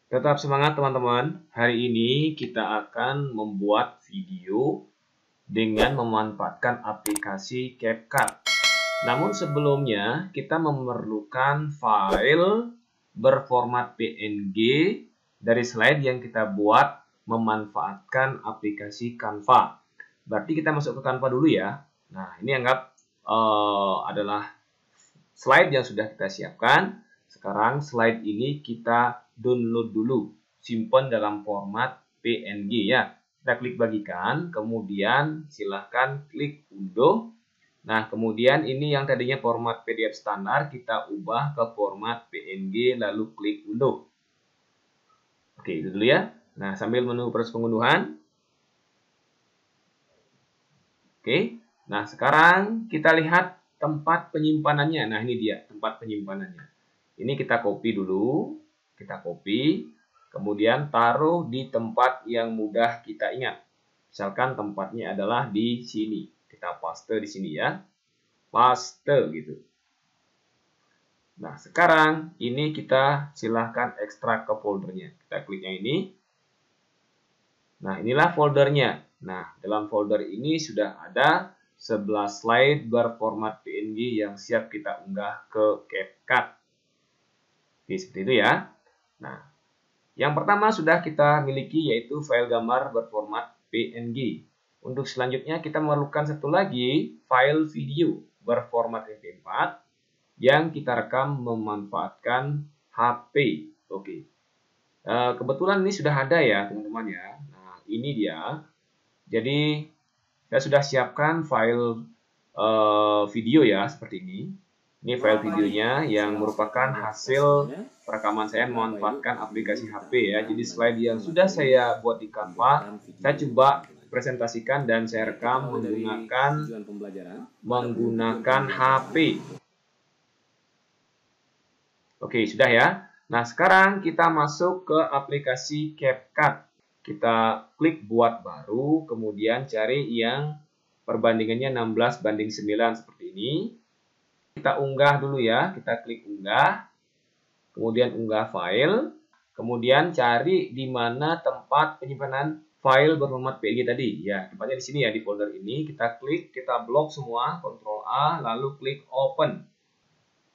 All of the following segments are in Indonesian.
Tetap semangat teman-teman. Hari ini kita akan membuat video dengan memanfaatkan aplikasi CapCut. Namun sebelumnya kita memerlukan file berformat PNG dari slide yang kita buat memanfaatkan aplikasi Canva. Berarti kita masuk ke Canva dulu ya. Nah, ini anggap adalah slide yang sudah kita siapkan. Sekarang slide ini kita download dulu, simpan dalam format PNG ya. Kita klik bagikan, kemudian silahkan klik unduh. Nah, kemudian ini yang tadinya format PDF standar, kita ubah ke format PNG, lalu klik unduh. Oke, itu dulu ya. Nah, sambil menunggu proses pengunduhan. Oke, nah sekarang kita lihat tempat penyimpanannya. Nah, ini dia tempat penyimpanannya. Ini kita copy dulu, kita copy, kemudian taruh di tempat yang mudah kita ingat. Misalkan tempatnya adalah di sini. Kita paste di sini ya. Paste gitu. Nah, sekarang ini kita silahkan ekstrak ke foldernya. Kita klik yang ini. Nah, inilah foldernya. Nah, dalam folder ini sudah ada 11 slide berformat PNG yang siap kita unggah ke CapCut. Oke, seperti itu ya. Nah, yang pertama sudah kita miliki yaitu file gambar berformat PNG. Untuk selanjutnya kita memerlukan satu lagi file video berformat MP4 yang kita rekam memanfaatkan HP. Oke. Kebetulan ini sudah ada ya teman-teman ya. Nah, ini dia. Jadi saya sudah siapkan file video ya seperti ini. Ini file videonya yang merupakan hasil rekaman saya memanfaatkan aplikasi HP ya. Jadi slide yang sudah saya buat di Canva, saya coba presentasikan dan saya rekam menggunakan HP. Oke, sudah ya. Nah, sekarang kita masuk ke aplikasi CapCut. Kita klik buat baru, kemudian cari yang perbandingannya 16:9 seperti ini. Kita unggah dulu ya, kita klik unggah, kemudian unggah file, kemudian cari di mana tempat penyimpanan file berformat PNG tadi. Ya, tempatnya di sini ya, di folder ini. Kita klik, kita blok semua, Ctrl A, lalu klik open.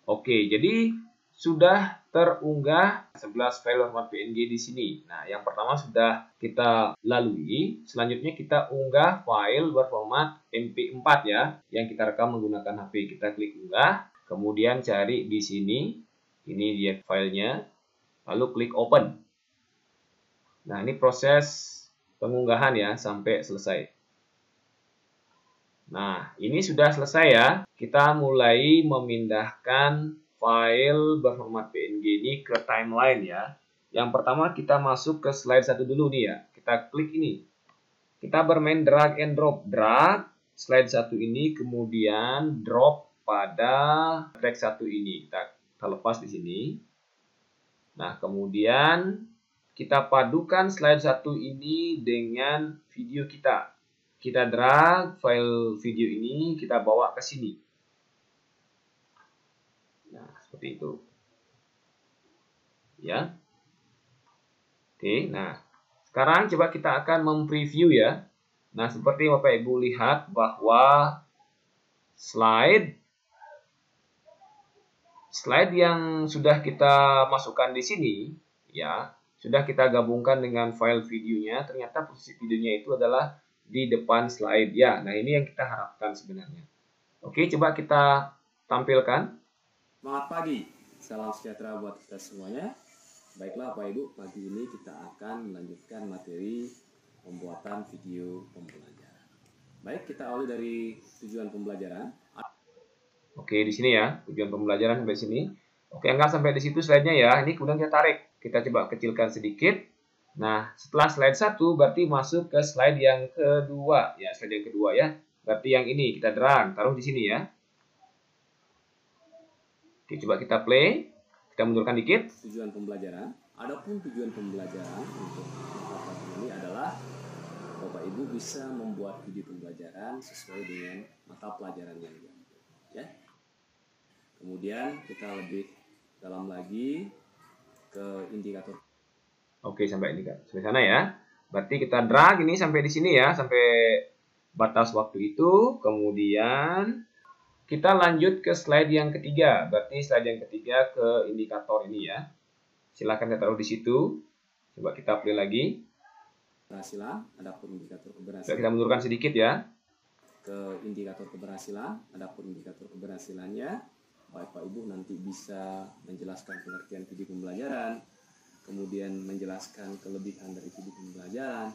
Oke, jadi sudah terunggah 11 file format PNG di sini. Nah, yang pertama sudah kita lalui. Selanjutnya kita unggah file berformat MP4 ya, yang kita rekam menggunakan HP. Kita klik unggah, kemudian cari di sini. Ini dia filenya. Lalu klik open. Nah, ini proses pengunggahan ya sampai selesai. Nah, ini sudah selesai ya. Kita mulai memindahkan file berformat PNG ini ke timeline ya. Yang pertama kita masuk ke slide 1 dulu nih ya. Kita klik ini. Kita bermain drag and drop. Drag slide 1 ini kemudian drop pada track 1 ini. Kita lepas di sini. Nah, kemudian kita padukan slide 1 ini dengan video kita. Kita drag file video ini, kita bawa ke sini. Nah, seperti itu. Ya. Oke, nah. Sekarang coba kita akan mempreview ya. Nah, seperti Bapak Ibu lihat bahwa slide yang sudah kita masukkan di sini ya, sudah kita gabungkan dengan file videonya, ternyata posisi videonya itu adalah di depan slide ya. Nah, ini yang kita harapkan sebenarnya. Oke, coba kita tampilkan. Selamat pagi, salam sejahtera buat kita semuanya. Baiklah Bapak Ibu, pagi ini kita akan melanjutkan materi pembuatan video pembelajaran. Baik, kita awali dari tujuan pembelajaran. Oke, di sini ya, tujuan pembelajaran sampai sini. Oke, enggak sampai di situ slide-nya ya. Ini kemudian kita tarik. Kita coba kecilkan sedikit. Nah, setelah slide 1 berarti masuk ke slide yang kedua. Ya, slide yang kedua ya. Berarti yang ini kita drag, taruh di sini ya. Oke, coba kita play. Kita mundurkan dikit. Tujuan pembelajaran. Adapun tujuan pembelajaran untuk mata ini adalah Bapak Ibu bisa membuat video pembelajaran sesuai dengan mata pelajaran yang diambil. Ya. Kemudian kita lebih dalam lagi ke indikator. Oke, sampai ini kan. Sampai sana ya. Berarti kita drag ini sampai di sini ya, sampai batas waktu itu. Kemudian kita lanjut ke slide yang ketiga. Berarti slide yang ketiga ke indikator ini ya. Silahkan kita taruh di situ. Coba kita play lagi. Keberhasilan, adapun indikator Coba keberhasilan. kita mundurkan sedikit ya. Ke indikator keberhasilan, adapun indikator keberhasilannya, Bapak Ibu nanti bisa menjelaskan pengertian video pembelajaran, kemudian menjelaskan kelebihan dari video pembelajaran,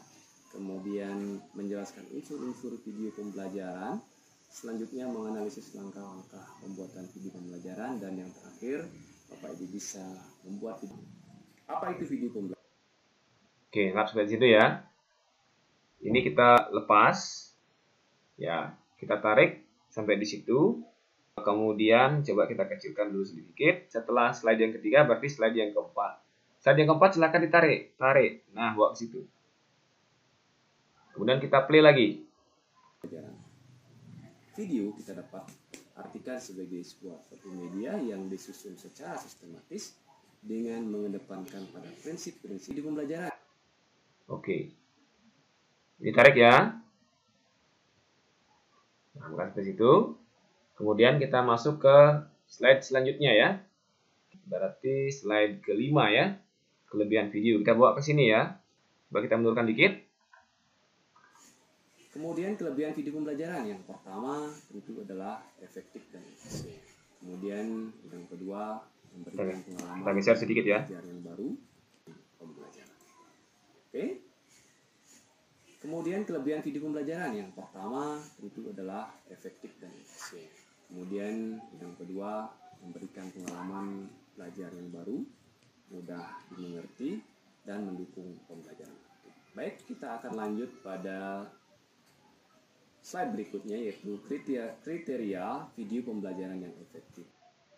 kemudian menjelaskan unsur-unsur video pembelajaran, selanjutnya menganalisis langkah-langkah pembuatan video pembelajaran, dan yang terakhir Bapak Ibu bisa membuat video. Apa itu video pembelajaran? Oke, anggap seperti itu ya. Ini kita lepas. Ya, kita tarik sampai di situ. Kemudian coba kita kecilkan dulu sedikit. Setelah slide yang ketiga berarti slide yang keempat. Slide yang keempat silahkan ditarik. Tarik. Nah, bawa ke situ. Kemudian kita play lagi. Video kita dapat artikan sebagai sebuah suatu media yang disusun secara sistematis dengan mengedepankan pada prinsip-prinsip di pembelajaran. Oke. Ditarik ya. Nah, bukan seperti itu. Kemudian kita masuk ke slide selanjutnya ya. Berarti slide kelima ya. Kelebihan video. Kita bawa ke sini ya. Coba kita mundurkan dikit. Kemudian kelebihan video pembelajaran yang pertama tentu adalah efektif dan efisien. Kemudian yang kedua memberikan pengalaman Kita geser sedikit ya. belajar yang baru pembelajaran. Oke. Kemudian kelebihan video pembelajaran yang pertama tentu adalah efektif dan efisien. Kemudian yang kedua memberikan pengalaman belajar yang baru, mudah dimengerti dan mendukung pembelajaran. Baik, kita akan lanjut pada slide berikutnya yaitu kriteria video pembelajaran yang efektif.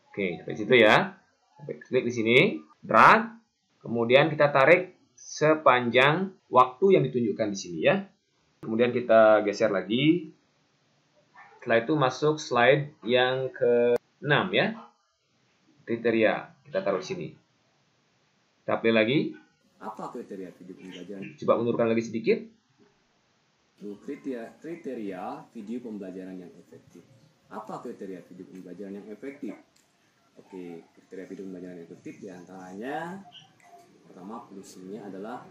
Oke, sampai situ ya. Klik di sini, drag, kemudian kita tarik sepanjang waktu yang ditunjukkan di sini ya. Kemudian kita geser lagi. Setelah itu masuk slide yang ke-6 ya. Kriteria, kita taruh di sini. Kita play lagi. Apa kriteria video pembelajaran? Coba mundurkan lagi sedikit. Kriteria video pembelajaran yang efektif. Apa kriteria video pembelajaran yang efektif? Oke, kriteria video pembelajaran yang efektif diantaranya pertama fungsinya adalah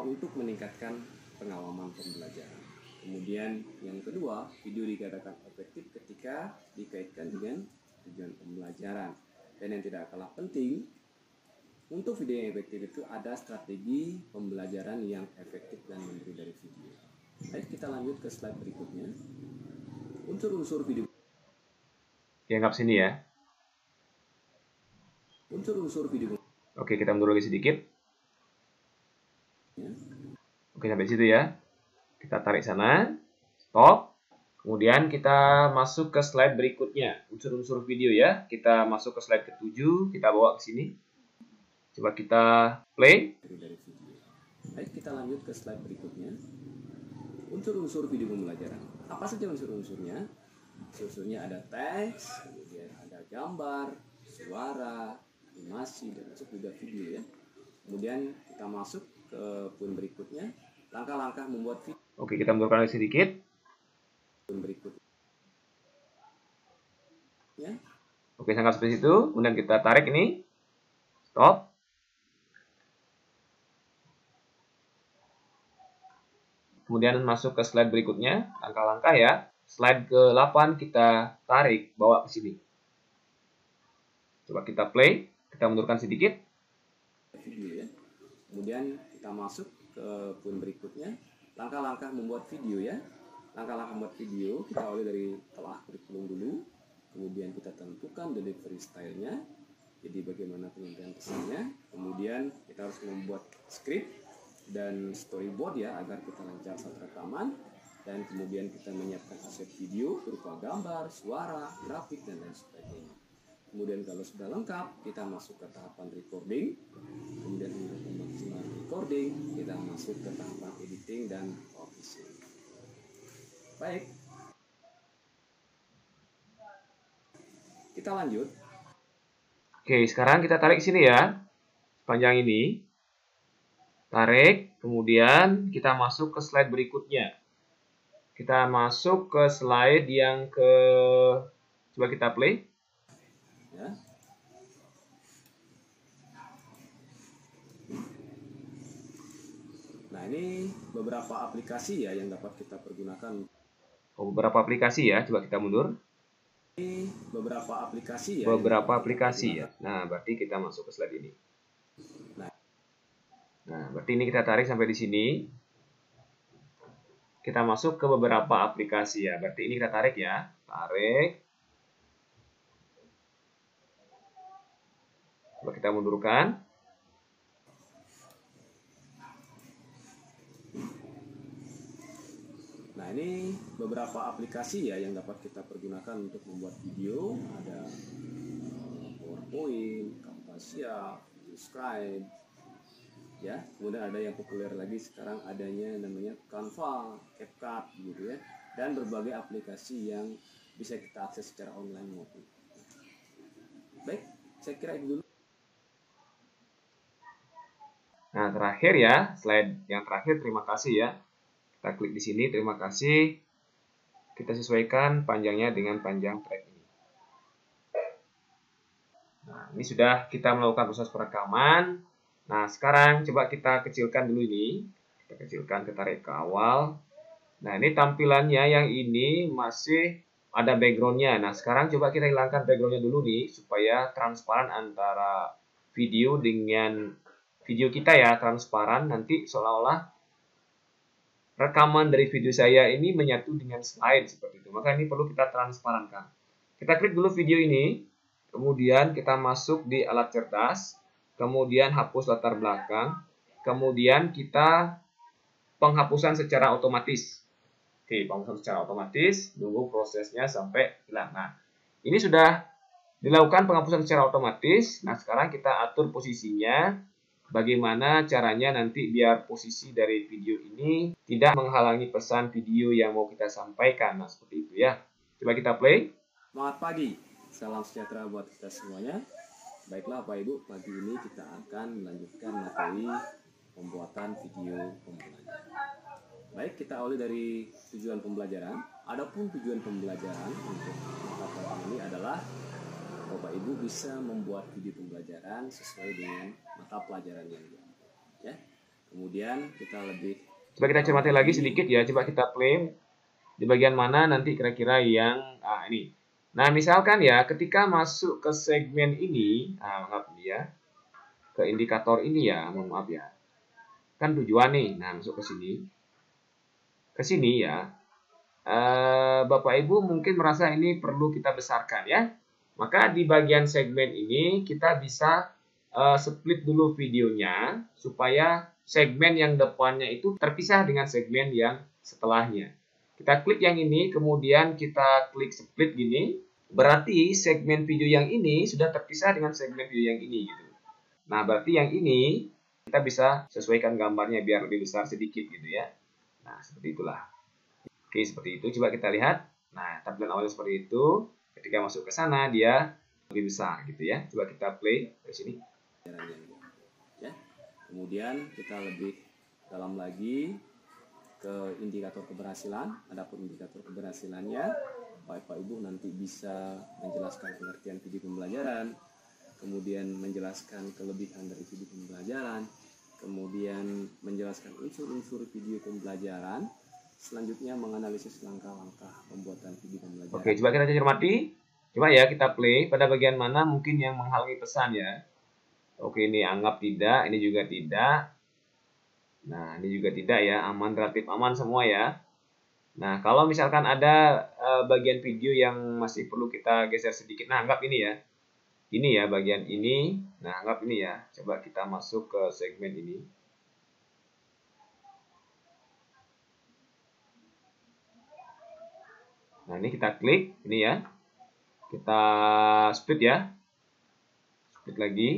untuk meningkatkan pengalaman pembelajaran. Kemudian yang kedua, video dikatakan efektif ketika dikaitkan dengan tujuan pembelajaran. Dan yang tidak kalah penting, untuk video yang efektif itu ada strategi pembelajaran yang efektif dan memberi dari video. Baik, kita lanjut ke slide berikutnya. Unsur-unsur video. Dianggap sini ya. Unsur-unsur video. Oke, kita mundur lagi sedikit. Ya. Oke, sampai situ ya. Kita tarik sana. Stop. Kemudian kita masuk ke slide berikutnya. Unsur-unsur video ya. Kita masuk ke slide ke-7. Kita bawa ke sini. Coba kita play. Dari video. Baik, kita lanjut ke slide berikutnya. Unsur-unsur video pembelajaran. Apa saja unsur-unsurnya? Unsur-unsurnya ada teks, kemudian ada gambar, suara, animasi, dan masuk juga video ya. Kemudian kita masuk ke poin berikutnya, langkah-langkah membuat video. Oke, kita mundurkan lagi sedikit. Poin berikutnya. Ya. Oke, sampai seperti itu. Kemudian kita tarik ini. Stop. Kemudian masuk ke slide berikutnya, langkah-langkah ya. Slide ke-8 kita tarik, bawa ke sini. Coba kita play, kita mundurkan sedikit. Video ya. Kemudian kita masuk ke poin berikutnya, langkah-langkah membuat video ya. Langkah-langkah membuat video kita awali dari telah kurikulum dulu, kemudian kita tentukan delivery style-nya. Jadi bagaimana penyampaian pesannya, kemudian kita harus membuat script dan storyboard ya agar kita lancar saat rekaman, dan kemudian kita menyiapkan aset video berupa gambar, suara, grafik, dan lain sebagainya. Kemudian kalau sudah lengkap, kita masuk ke tahapan recording. Kemudian untuk memaksimal recording, kita masuk ke tahapan editing dan publishing. Baik, kita lanjut. Oke, sekarang kita tarik sini ya. Sepanjang ini. Tarik, kemudian kita masuk ke slide berikutnya. Kita masuk ke slide yang ke... Coba kita play. Ya. Nah, ini beberapa aplikasi ya yang dapat kita pergunakan. Beberapa aplikasi ya, coba kita mundur. Ini beberapa aplikasi ya. Beberapa aplikasi ya. Nah, berarti kita masuk ke slide ini. Nah, berarti ini kita tarik sampai di sini. Kita masuk ke beberapa aplikasi ya. Berarti ini kita tarik ya. Tarik. Coba kita mundurkan. Nah, ini beberapa aplikasi ya yang dapat kita pergunakan untuk membuat video. Ada PowerPoint, Camtasia, Scribe, ya. Kemudian ada yang populer lagi sekarang adanya namanya Canva, CapCut gitu ya. Dan berbagai aplikasi yang bisa kita akses secara online maupun. Baik, saya kira itu dulu. Nah, terakhir ya, slide yang terakhir, terima kasih ya. Kita klik di sini, terima kasih. Kita sesuaikan panjangnya dengan panjang track ini. Nah, ini sudah kita melakukan proses perekaman. Nah, sekarang coba kita kecilkan dulu ini. Kita kecilkan, kita tarik ke awal. Nah, ini tampilannya yang ini masih ada background-nya. Nah, sekarang coba kita hilangkan background-nya dulu nih, supaya transparan antara video dengan video kita ya, transparan. Nanti seolah-olah rekaman dari video saya ini menyatu dengan slide seperti itu. Maka ini perlu kita transparankan. Kita klik dulu video ini, kemudian kita masuk di alat cerdas, kemudian hapus latar belakang, kemudian kita penghapusan secara otomatis. Oke, penghapusan secara otomatis, tunggu prosesnya sampai hilang. Nah, ini sudah dilakukan penghapusan secara otomatis. Nah, sekarang kita atur posisinya. Bagaimana caranya nanti biar posisi dari video ini tidak menghalangi pesan video yang mau kita sampaikan. Nah, seperti itu ya. Coba kita play. Selamat pagi, salam sejahtera buat kita semuanya. Baiklah Bapak Ibu, pagi ini kita akan melanjutkan materi pembuatan video pembelajaran. Baik, kita awali dari tujuan pembelajaran. Adapun tujuan pembelajaran untuk mata pelajaran ini adalah Bapak Ibu bisa membuat video pembelajaran sesuai dengan mata pelajaran yang diambil. Ya. Kemudian kita lebih coba kita cermati lagi sedikit ya. Coba kita play di bagian mana nanti kira-kira yang ini. Nah, misalkan ya ketika masuk ke segmen ini, maaf ya, ke indikator ini ya, mohon maaf ya. Kan tujuan nih. Nah, masuk ke sini. Ke sini ya. Bapak Ibu mungkin merasa ini perlu kita besarkan ya. Maka di bagian segmen ini kita bisa split dulu videonya supaya segmen yang depannya itu terpisah dengan segmen yang setelahnya. Kita klik yang ini, kemudian kita klik split gini, berarti segmen video yang ini sudah terpisah dengan segmen video yang ini gitu. Nah, berarti yang ini kita bisa sesuaikan gambarnya biar lebih besar sedikit gitu ya. Nah, seperti itulah. Oke, seperti itu. Coba kita lihat. Nah, tampilan awalnya seperti itu. Ketika masuk ke sana dia lebih besar gitu ya. Coba kita play dari sini. Ya. Kemudian kita lebih dalam lagi ke indikator keberhasilan. Adapun indikator keberhasilannya, Bapak Ibu nanti bisa menjelaskan pengertian video pembelajaran, kemudian menjelaskan kelebihan dari video pembelajaran, kemudian menjelaskan unsur-unsur video pembelajaran. Selanjutnya menganalisis langkah-langkah pembuatan video pembelajaran. Oke, coba kita cermati. Coba ya kita play pada bagian mana mungkin yang menghalangi pesan ya. Oke, ini anggap tidak, ini juga tidak. Nah, ini juga tidak ya, aman, relatif aman semua ya. Nah, kalau misalkan ada bagian video yang masih perlu kita geser sedikit, nah anggap ini ya. Ini ya bagian ini. Nah, anggap ini ya. Coba kita masuk ke segmen ini. Nah, ini kita klik, ini ya. Kita split ya. Split lagi.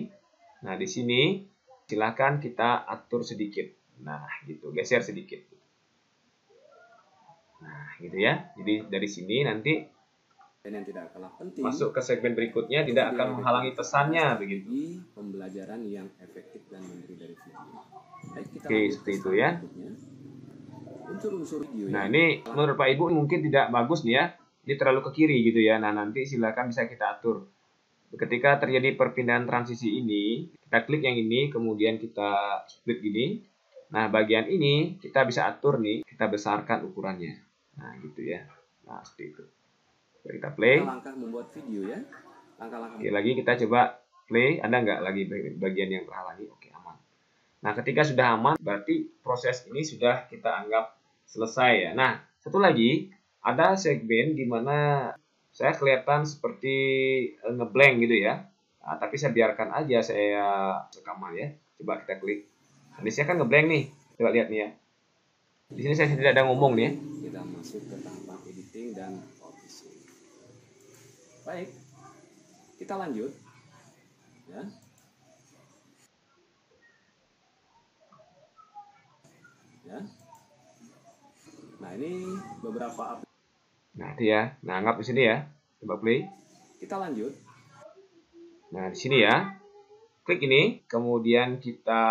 Nah, di sini silakan kita atur sedikit. Nah, gitu, geser sedikit. Nah, gitu ya. Jadi dari sini nanti Dan yang tidak kalah penting, masuk ke segmen berikutnya tidak akan menghalangi pesannya begitu. Pembelajaran yang efektif dan memberi dari video. Baik, kita Oke, seperti itu ya. Unsur-unsur video. Nah, ini menurut Pak Ibu mungkin tidak bagus nih ya. Ini terlalu ke kiri gitu ya. Nah, nanti silakan bisa kita atur. Ketika terjadi perpindahan transisi ini, kita klik yang ini, kemudian kita split gini. Nah, bagian ini kita bisa atur nih, kita besarkan ukurannya. Nah, gitu ya. Nah, seperti itu. Kita play. Langkah membuat video ya. Langkah-langkah. Oke, lagi kita coba play. Ada nggak lagi bagian yang terhalangi? Oke, aman. Nah, ketika sudah aman, berarti proses ini sudah kita anggap selesai ya. Nah, satu lagi, ada segmen di mana saya kelihatan seperti ngeblank gitu ya. Nah, tapi saya biarkan aja saya rekaman ya. Coba kita klik. Nah, di sini kan ngeblank nih. Coba lihat nih ya. Di sini saya tidak ada ngomong nih ya. Kita masuk ke tahapan editing dan publishing. Baik, kita lanjut ya. Ya. Nah, ini beberapa Nah, itu ya. Nah, anggap di sini ya. Coba play. Kita lanjut. Nah, di sini ya. Klik ini, kemudian kita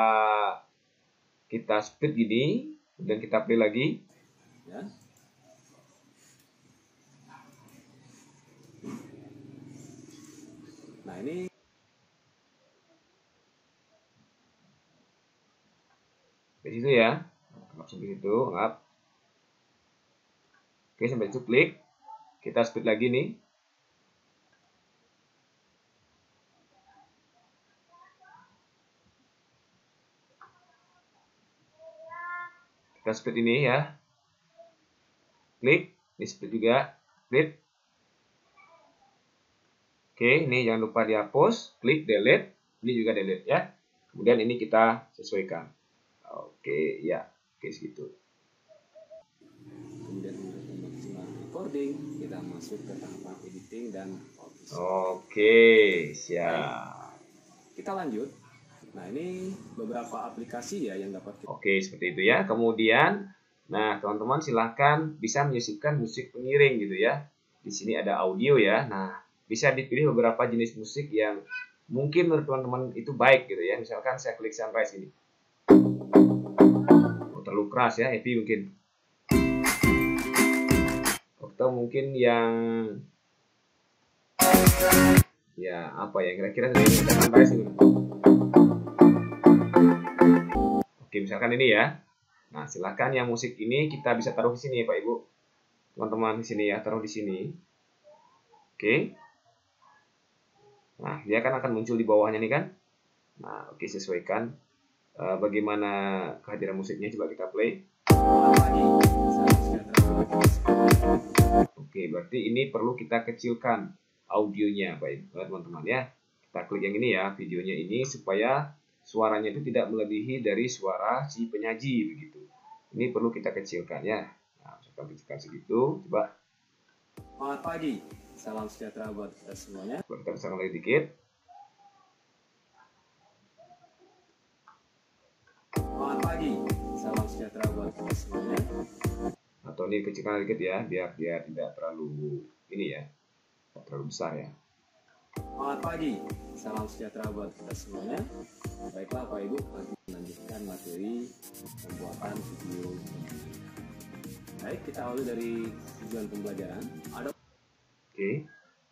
split gini, kemudian kita play lagi. Ya. Nah, ini di situ ya. Anggap sampai situ, anggap. Oke, sampai itu klik. Kita split lagi nih. Kita split ini ya. Klik, ini split juga. Split. Oke, ini jangan lupa dihapus. Klik delete. Ini juga delete ya. Kemudian ini kita sesuaikan. Oke, ya. Oke, segitu. Kemudian untuk memaksimal recording, kita masuk ke tahapan editing dan publishing. Oke, siap. Kita lanjut. Nah, ini beberapa aplikasi ya yang dapat kita... Oke, seperti itu ya. Kemudian, nah teman-teman silahkan bisa menyisipkan musik pengiring gitu ya. Di sini ada audio ya. Nah, bisa dipilih beberapa jenis musik yang mungkin menurut teman-teman itu baik gitu ya. Misalkan saya klik sunrise ini. Oh, terlalu keras ya, happy mungkin. Atau mungkin yang ya apa ya kira-kira sunrise ini. Oke, misalkan ini ya. Nah, silakan yang musik ini kita bisa taruh di sini ya, Pak Ibu. Teman-teman di sini ya, taruh di sini. Oke. Nah, dia akan muncul di bawahnya nih kan. Nah, oke, sesuaikan bagaimana kehadiran musiknya, coba kita play. Oke, berarti ini perlu kita kecilkan audionya, Pak teman-teman ya. Kita klik yang ini ya, videonya ini supaya suaranya itu tidak melebihi dari suara si penyaji begitu. Ini perlu kita kecilkan ya. Nah, kita kecilkan segitu. Coba. Selamat pagi, salam sejahtera buat kita semuanya. Coba kita besarkan lagi dikit. Selamat pagi, salam sejahtera buat kita semuanya. Atau ini kecilkan lagi dikit ya, biar dia tidak terlalu ini ya, tidak terlalu besar ya. Selamat pagi, salam sejahtera buat kita semuanya. Baiklah Pak Ibu, mari melanjutkan materi pembuatan video. Baik, kita awali dari tujuan pembelajaran. Oke,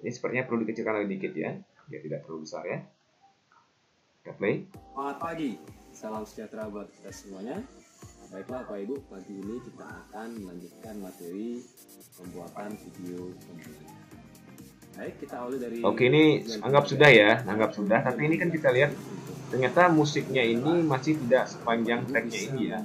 ini sepertinya perlu dikecilkan lagi dikit ya, biar tidak terlalu besar ya. Kita play. Selamat pagi, salam sejahtera buat kita semuanya. Baiklah Pak Ibu, pagi ini kita akan melanjutkan materi pembuatan video pembelajaran. Baik, kita awali dari... Oke, ini anggap sudah ya, anggap sudah. Tapi ini kan kita lihat ternyata musiknya ini masih tidak sepanjang tracknya ini ya.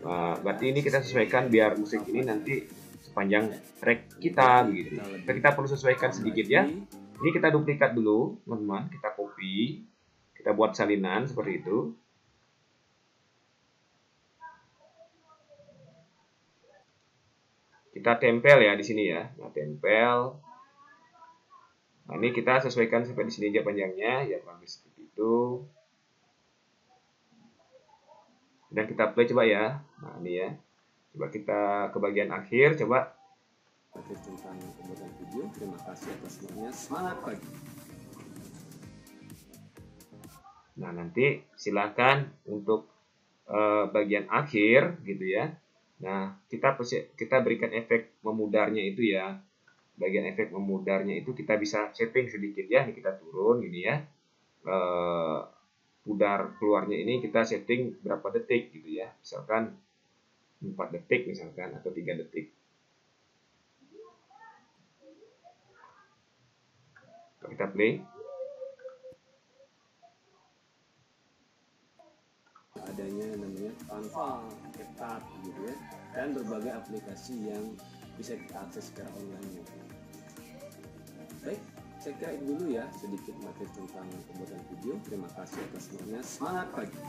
Nah, berarti ini kita sesuaikan biar musik ini nanti sepanjang track kita begitu. Kita perlu sesuaikan sedikit ya. Ini kita duplikat dulu, teman-teman. Kita copy, kita buat salinan seperti itu. Kita tempel ya di sini ya. Nah, tempel. Nah, ini kita sesuaikan sampai di sini aja panjangnya, ya kurang lebih seperti itu. Dan kita play coba ya. Nah, ini ya. Coba kita ke bagian akhir, coba. materi tentang pembuatan video. Terima kasih atas semuanya. Semangat pagi. Nah, nanti silakan untuk bagian akhir gitu ya. Nah, kita berikan efek memudarnya itu ya. Bagian efek memudarnya itu kita bisa setting sedikit ya. Ini kita turun gini ya. Pudar keluarnya ini kita setting berapa detik gitu ya. Misalkan 4 detik misalkan atau 3 detik. Kita play. Adanya namanya Canva, CapCut gitu ya, dan berbagai aplikasi yang bisa kita akses secara online. Baik, saya kira itu dulu ya sedikit materi tentang pembuatan video. Terima kasih atas semuanya. Semangat pagi.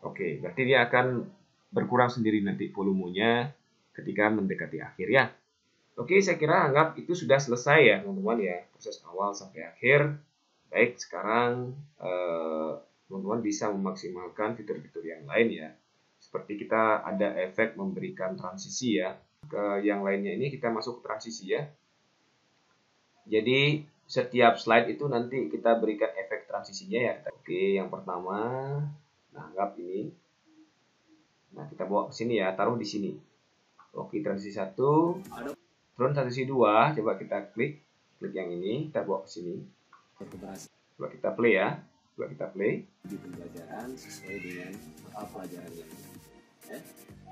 Oke, berarti dia akan berkurang sendiri nanti volumenya ketika mendekati akhir ya. Oke, saya kira anggap itu sudah selesai ya teman-teman ya, proses awal sampai akhir. Baik, sekarang teman-teman bisa memaksimalkan fitur-fitur yang lain ya. Seperti kita ada efek memberikan transisi ya. Ke yang lainnya ini kita masuk ke transisi ya. Jadi setiap slide itu nanti kita berikan efek transisinya ya. Oke, yang pertama, nah anggap ini. Nah, kita bawa ke sini ya, taruh di sini. Oke, transisi 1. Turun transisi 2, coba kita klik yang ini, kita bawa ke sini. Coba kita play ya. Coba kita play. Di pembelajaran sesuai dengan mata pelajaran yang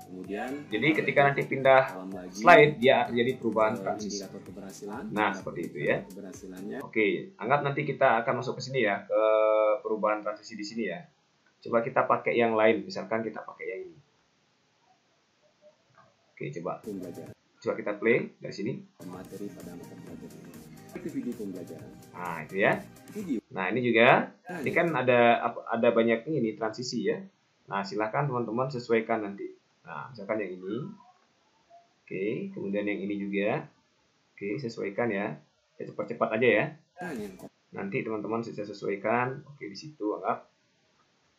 kemudian jadi ketika nanti pindah slide dia terjadi perubahan transisi. Nah, seperti itu ya. Oke, anggap nanti kita akan masuk ke sini ya, ke perubahan transisi di sini ya. Coba kita pakai yang lain, misalkan kita pakai yang ini. Oke, coba kita play dari sini. Materi pada mata pelajaran itu video pembelajaran. Nah, itu ya. Nah, ini juga, ini kan ada banyak ini transisi ya. Nah, silahkan teman-teman sesuaikan nanti. Nah, misalkan yang ini. Oke, kemudian yang ini juga. Oke, sesuaikan ya. Saya cepat-cepat aja ya. Nanti teman-teman bisa sesuaikan. Oke, di situ anggap.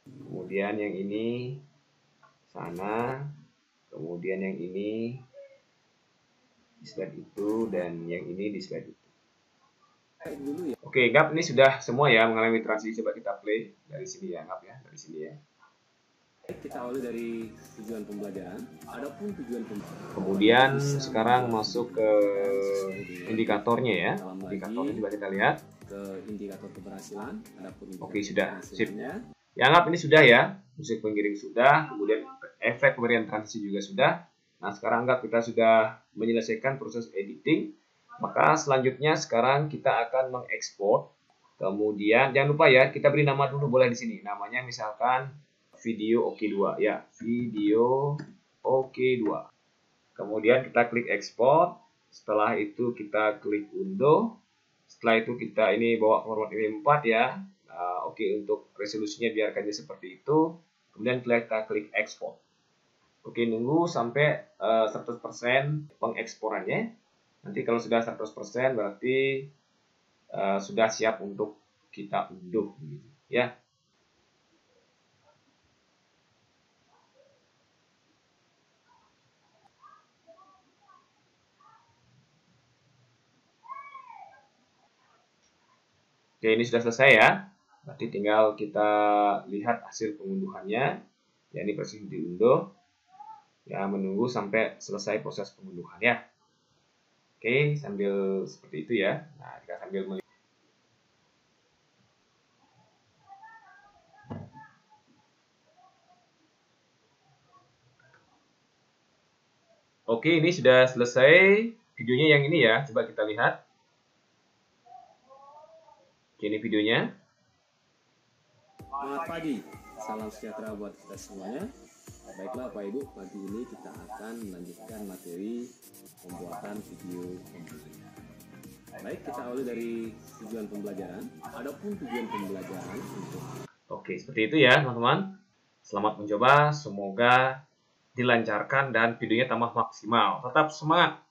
Kemudian yang ini sana. Kemudian yang ini di slide itu, dan yang ini di slide itu. Oke, anggap ini sudah semua ya mengalami transisi. Coba kita play dari sini ya, anggap ya, dari sini ya. Kita awali dari tujuan pembelajaran. Adapun tujuan pembelajaran. Kemudian sekarang masuk ke indikatornya ya. Indikatornya coba kita lihat. Ke indikator keberhasilan. Adapun oke, sudah. Sip. Ya, anggap ini sudah ya. Musik pengiring sudah. Kemudian efek pemberian transisi juga sudah. Nah, sekarang anggap kita sudah menyelesaikan proses editing. Maka selanjutnya sekarang kita akan mengekspor. Kemudian jangan lupa ya, kita beri nama dulu boleh di sini. Namanya misalkan video OK2 ya, video OK2. Kemudian kita klik ekspor. Setelah itu kita klik unduh. Setelah itu kita ini bawa format MP4 ya. Nah, oke, untuk resolusinya biarkan aja seperti itu. Kemudian kita klik ekspor. Oke, nunggu sampai 100% pengeksporannya. Nanti kalau sudah 100% berarti sudah siap untuk kita unduh gitu ya. Oke, ini sudah selesai ya. Berarti tinggal kita lihat hasil pengunduhannya. Ya, ini proses diunduh. Ya, menunggu sampai selesai proses pengunduhan ya. Oke, sambil seperti itu ya. Nah, kita sambil melihat. Oke, ini sudah selesai videonya yang ini ya. Coba kita lihat. Oke, ini videonya. Selamat pagi, salam sejahtera buat kita semuanya. Baiklah Bapak Ibu, pagi ini kita akan melanjutkan materi pembuatan video pembelajaran. Baik, kita awali dari tujuan pembelajaran. Adapun tujuan pembelajaran untuk... Oke, seperti itu ya teman-teman. Selamat mencoba, semoga dilancarkan dan videonya tambah maksimal. Tetap semangat!